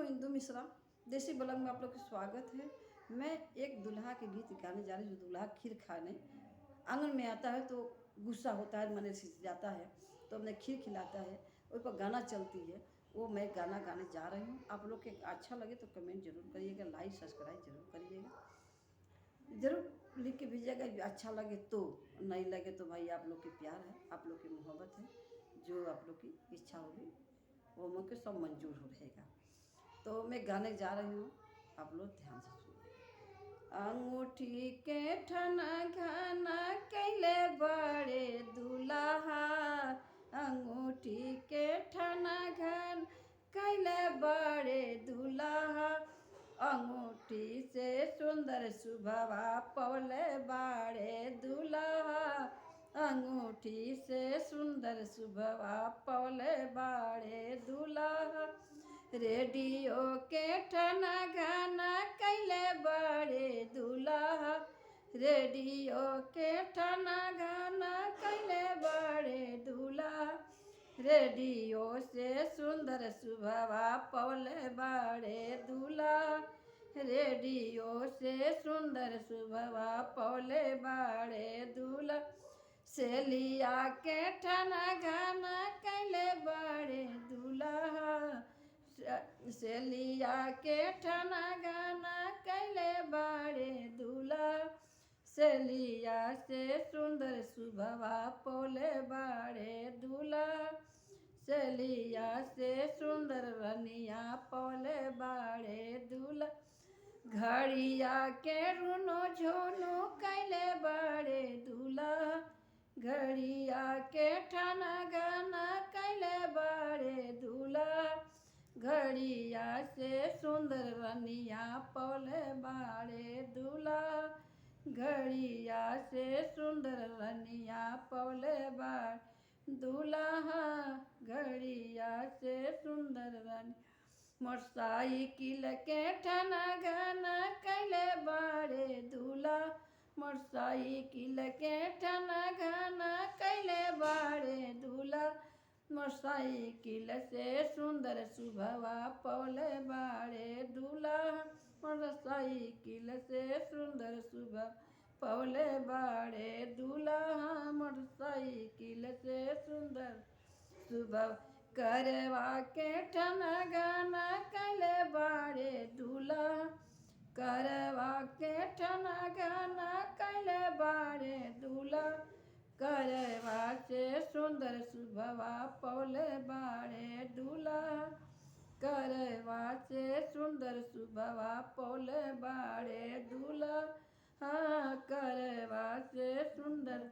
इंदु मिश्रा, देसी ब्लॉग में आप लोग का स्वागत है। मैं एक दूल्हा के गीत गाने जा रही हूँ। जो दूल्हा खीर खाने आंगन में आता है तो गुस्सा होता है, मन से जाता है तो अपने खीर खिलाता है, उस पर गाना चलती है। वो मैं गाना गाने जा रही हूँ। आप लोग के अच्छा लगे तो कमेंट जरूर करिएगा, लाइक सब्सक्राइब जरूर करिएगा, जरूर लिख के भेजिएगा। अच्छा लगे तो, नहीं लगे तो भाई आप लोग के प्यार है, आप लोग की मोहब्बत है, जो आप लोग की इच्छा होगी वो मुझे सब मंजूर हो रहेगा। तो मैं गाने जा रही हूँ, आप लोग ध्यान से सुनिए। अंगूठी के ठना घना कैले बड़े दूल्हा, अंगूठी के ठना घन कैले बड़े दूल्हा, अंगूठी से सुंदर सुभवा पौले बाड़े दूल्हा, अंगूठी से सुंदर सुभवा पौले बाड़े दूल्हा। रेडियो के ठना गाना कैले बड़े दूल्हा, रेडियो के ठना गाना कैले बड़े दूल्हा, रेडियो से सुंदर सुभवा पौले बड़े दूल्हा, रेडियो से सुंदर सुभवा पौले बड़े दूल्हा। सेलिया के ठना गाना कैले बड़े दूल्हा, सेलिया के ठना गाना कैले बड़े दूल्हा, सेलिया से सुंदर सुभवा पौले बड़े दूल्हा, सेलिया से सुंदर रनिया पौले बड़े दूल्हा। घड़िया के रुनो झुनो कैले बड़े दूल्हा, घड़िया के ठना गाना कैले बड़े दूल्हा, घड़िया से सुंदर रनिया पौले बाड़े दूल्हा, घड़िया से सुंदर रनिया पौले बाड़े दूल्हा, घड़िया से सुंदर रनिया। मोटरसाइकिल के ठना गाना कैले बड़े दूल्हा, मोटरसाइकिल के ठना गाना कैले बड़े दूल्हा, मोटरसाइकिल से सुंदर सुभवा पौले बड़े दूल्हा, मोटरसाइकिल से सुंदर सुभवा पौले बड़े दूल्हा, मोटरसाइकिल से सुंदर सुभवा। करवा के ठना गाना कैले बड़े दूल्हा, करवा के ठना गाना कैले बड़े दूल्हा, करवा से सुंदर सुभवा पौले बड़े दूल्हा, करवा से सुंदर सुभवा पौले बड़े दूल्हा, हाँ करवा से सुंदर।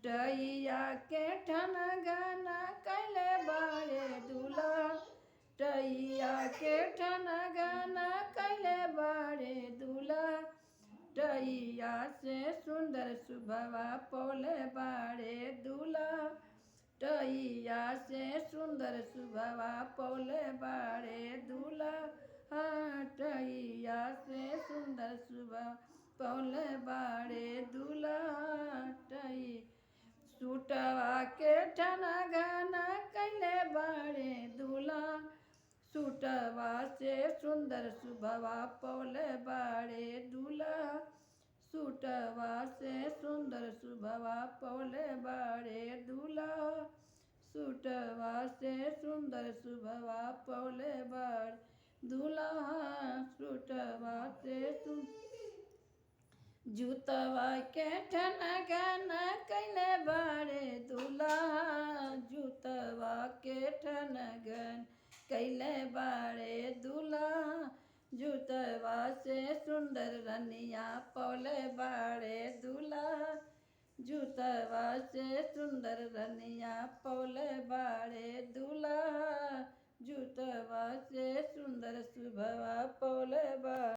टैया के ठना गाना कैले बड़े दूल्हा, टैया के ठना गाना कैले बड़े दूल्हा, टैया से सुंदर सुभवा पौले बड़े दूल्हा, टैया से सुंदर सुभवा पौले बड़े दूल्हा, हाँ टैया से सुंदर सुभवा पौले बड़े दूल्हा। टैया सूटवा के ठना गाना कैले बड़े दूल्हा, सूटवा से सुंदर सुभवा पौले बड़े दूल्हा, सूटवा से सुंदर सुभवा पौले बड़े दूल्हा, सूटवा से सुंदर सुभवा पौले बड़े दूल्हा, सूटवा से जूतवा के ठना गाना कैले बड़े दूल्हा, जूतवा के ठना गाना कैले बड़े दूल्हा, जूतवा से सुंदर रनिया पौले बड़े दूल्हा, जूतवा से सुंदर रनिया पौले बड़े दूल्हा, जूतवा से सुंदर सुभवा पौले बड़े